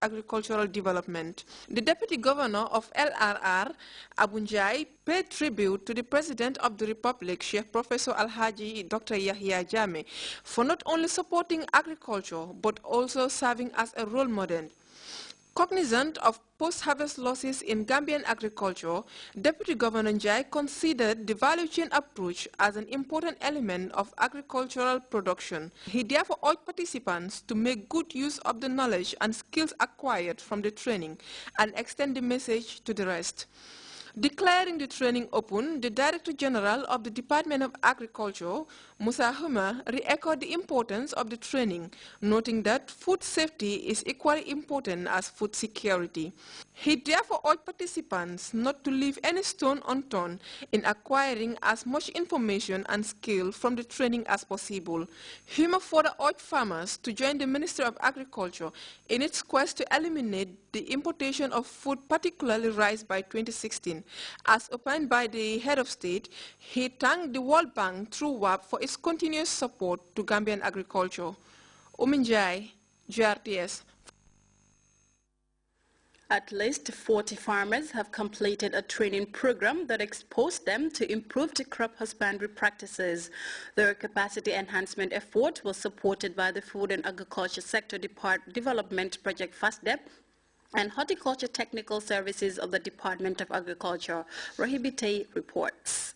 agricultural development. The Deputy Governor of LRR, Abunjai, paid tribute to the President of the Republic, Sheikh Professor Alhaji Dr. Yahya Jammeh, for not only supporting agriculture but also serving as a role model. Cognizant of post-harvest losses in Gambian agriculture, Deputy Governor Njai considered the value chain approach as an important element of agricultural production. He therefore urged participants to make good use of the knowledge and skills acquired from the training and extend the message to the rest. Declaring the training open, the Director General of the Department of Agriculture, Musa Huma, re-echoed the importance of the training, noting that food safety is equally important as food security. He therefore urged participants not to leave any stone unturned in acquiring as much information and skill from the training as possible. Huma further urged farmers to join the Ministry of Agriculture in its quest to eliminate the importation of food, particularly rice, by 2016. As opined by the head of state, he thanked the World Bank through WAP for its continuous support to Gambian agriculture. Uminjai, Grts. At least 40 farmers have completed a training program that exposed them to improved crop husbandry practices. Their capacity enhancement effort was supported by the Food and Agriculture Sector Development Project FASDEP and Horticulture Technical Services of the Department of Agriculture. Rahibite reports.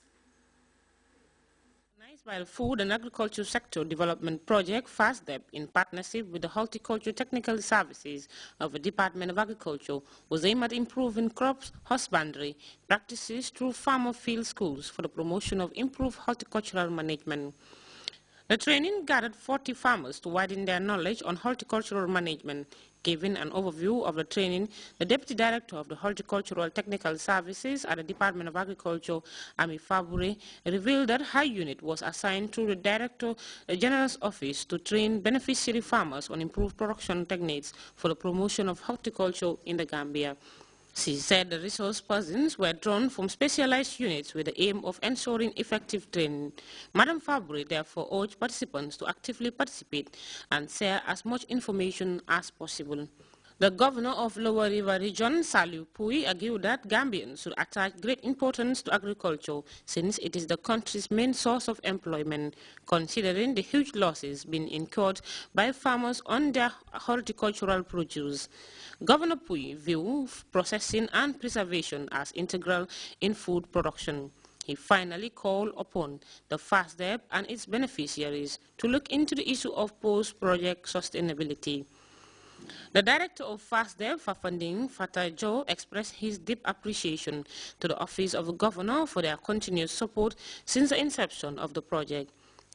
By the Food and Agriculture Sector Development Project, FASDEP, in partnership with the Horticulture Technical Services of the Department of Agriculture, was aimed at improving crops husbandry practices through farmer field schools for the promotion of improved horticultural management. The training gathered 40 farmers to widen their knowledge on horticultural management. Giving an overview of the training, the Deputy Director of the Horticultural Technical Services at the Department of Agriculture, Ami Fabure, revealed that High Unit was assigned to the Director General's Office to train beneficiary farmers on improved production techniques for the promotion of horticulture in the Gambia. She said the resource persons were drawn from specialized units with the aim of ensuring effective training. Madam Fabry therefore urged participants to actively participate and share as much information as possible. The governor of Lower River Region, Saliu Pui, argued that Gambians should attach great importance to agriculture since it is the country's main source of employment, considering the huge losses being incurred by farmers on their horticultural produce. Governor Pui viewed processing and preservation as integral in food production. He finally called upon the FASDEP and its beneficiaries to look into the issue of post-project sustainability. The director of FASDEP, Fafanding Fatajo, expressed his deep appreciation to the Office of the Governor for their continuous support since the inception of the project.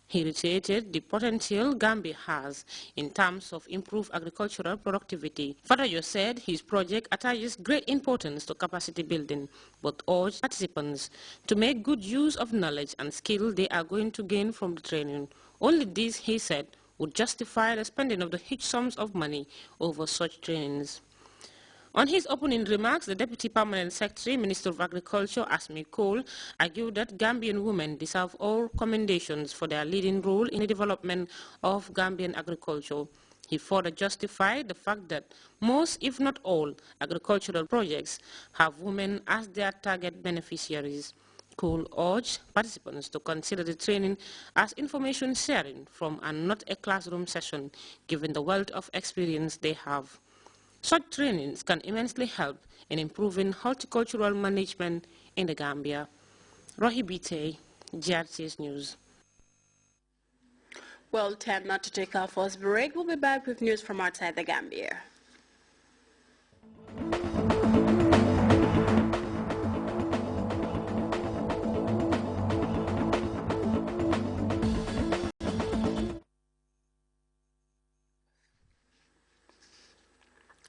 He reiterated the potential Gambia has in terms of improved agricultural productivity. Fatajo said his project attaches great importance to capacity building, but urged participants to make good use of knowledge and skill they are going to gain from the training. Only this, he said, would justify the spending of the huge sums of money over such trainings. On his opening remarks, the Deputy Permanent Secretary, Minister of Agriculture, Asmi Cole, argued that Gambian women deserve all commendations for their leading role in the development of Gambian agriculture. He further justified the fact that most, if not all, agricultural projects have women as their target beneficiaries. Cole urged participants to consider the training as information sharing from and not a classroom session, given the wealth of experience they have. Such trainings can immensely help in improving horticultural management in the Gambia. Rohibite, Grts News. Well, time not to take our first break. We'll be back with news from outside the Gambia.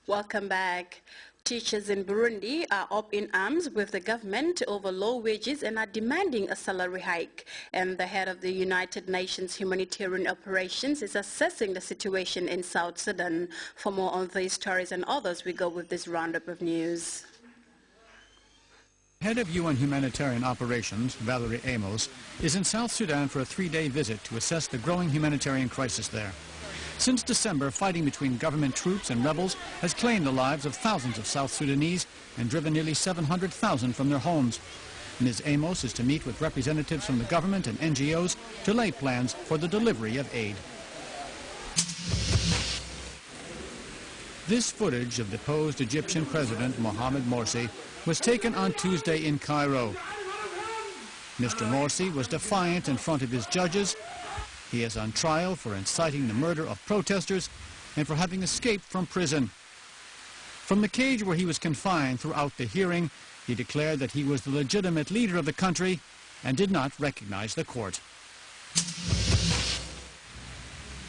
Welcome back. Teachers in Burundi are up in arms with the government over low wages and are demanding a salary hike. And the head of the United Nations Humanitarian Operations is assessing the situation in South Sudan. For more on these stories and others, we go with this roundup of news. Head of UN Humanitarian Operations, Valerie Amos, is in South Sudan for a 3-day visit to assess the growing humanitarian crisis there. Since December, fighting between government troops and rebels has claimed the lives of thousands of South Sudanese and driven nearly 700,000 from their homes. Ms. Amos is to meet with representatives from the government and NGOs to lay plans for the delivery of aid. This footage of deposed Egyptian President Mohamed Morsi was taken on Tuesday in Cairo. Mr. Morsi was defiant in front of his judges. He is on trial for inciting the murder of protesters and for having escaped from prison. From the cage where he was confined throughout the hearing, he declared that he was the legitimate leader of the country and did not recognize the court.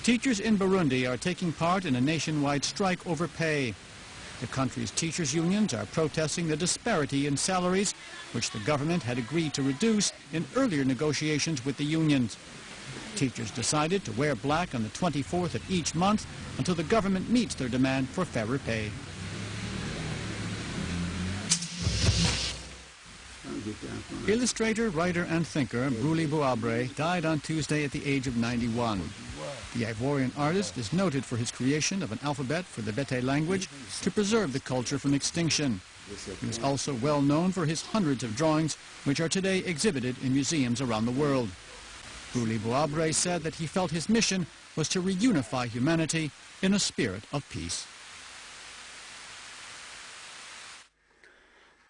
Teachers in Burundi are taking part in a nationwide strike over pay. The country's teachers' unions are protesting the disparity in salaries, which the government had agreed to reduce in earlier negotiations with the unions. Teachers decided to wear black on the 24th of each month until the government meets their demand for fairer pay. Illustrator, writer and thinker Bruli Bouabre died on Tuesday at the age of 91. The Ivorian artist is noted for his creation of an alphabet for the Bete language to preserve the culture from extinction. He was also well known for his hundreds of drawings, which are today exhibited in museums around the world. Bruli Bouabre said that he felt his mission was to reunify humanity in a spirit of peace.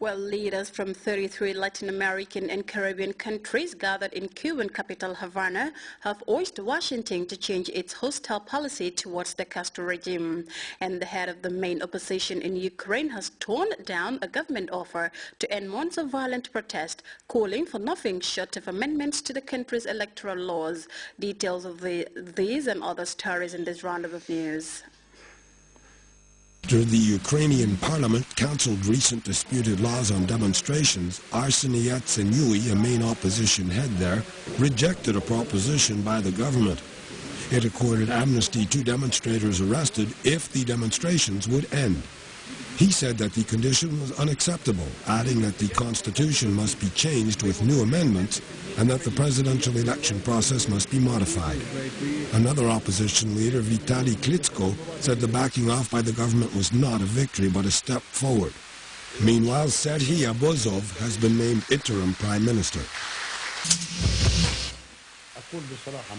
Well, leaders from 33 Latin American and Caribbean countries gathered in Cuban capital Havana have urged Washington to change its hostile policy towards the Castro regime. And the head of the main opposition in Ukraine has torn down a government offer to end months of violent protest, calling for nothing short of amendments to the country's electoral laws. Details of these and other stories in this roundup of news. After the Ukrainian parliament cancelled recent disputed laws on demonstrations, Arseniy Yatsenyuk, a main opposition head there, rejected a proposition by the government. It accorded amnesty to demonstrators arrested if the demonstrations would end. He said that the condition was unacceptable, adding that the constitution must be changed with new amendments and that the presidential election process must be modified. Another opposition leader, Vitaly Klitschko, said the backing off by the government was not a victory but a step forward. Meanwhile, Serhiy Abozov has been named interim prime minister.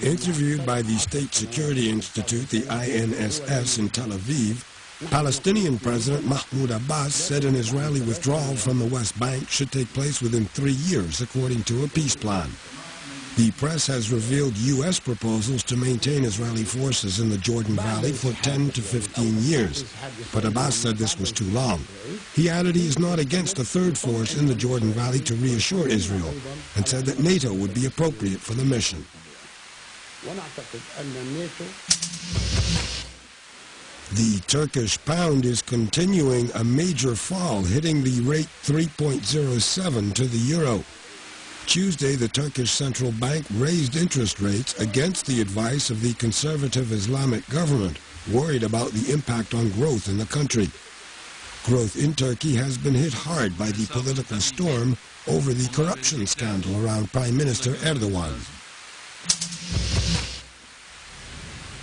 Interviewed by the State Security Institute, the INSS, in Tel Aviv, Palestinian President Mahmoud Abbas said an Israeli withdrawal from the West Bank should take place within 3 years, according to a peace plan. The press has revealed U.S. proposals to maintain Israeli forces in the Jordan Valley for 10 to 15 years, but Abbas said this was too long. He added he is not against a third force in the Jordan Valley to reassure Israel, and said that NATO would be appropriate for the mission. The Turkish pound is continuing a major fall, hitting the rate 3.07 to the euro. Tuesday, the Turkish Central Bank raised interest rates against the advice of the conservative Islamic government, worried about the impact on growth in the country. Growth in Turkey has been hit hard by the political storm over the corruption scandal around Prime Minister Erdogan.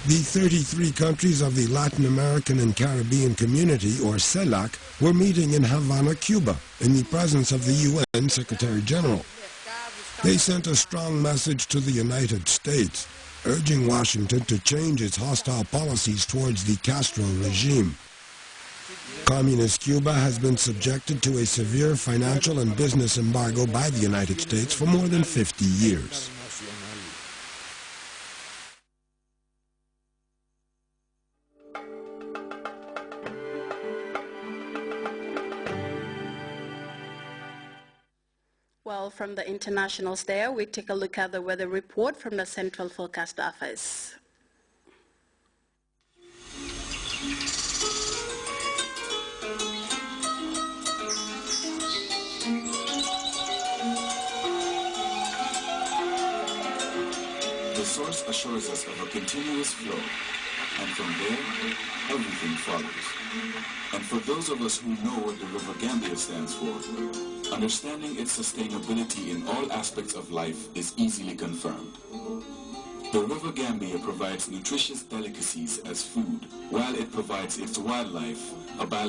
The 33 countries of the Latin American and Caribbean Community, or CELAC, were meeting in Havana, Cuba, in the presence of the UN Secretary General. They sent a strong message to the United States, urging Washington to change its hostile policies towards the Castro regime. Communist Cuba has been subjected to a severe financial and business embargo by the United States for more than 50 years. Well, from the internationals there, we take a look at the weather report from the Central Forecast Office. The source assures us of a continuous flow, and from there, everything follows. And for those of us who know what the River Gambia stands for, understanding its sustainability in all aspects of life is easily confirmed. The River Gambia provides nutritious delicacies as food, while it provides its wildlife a balanced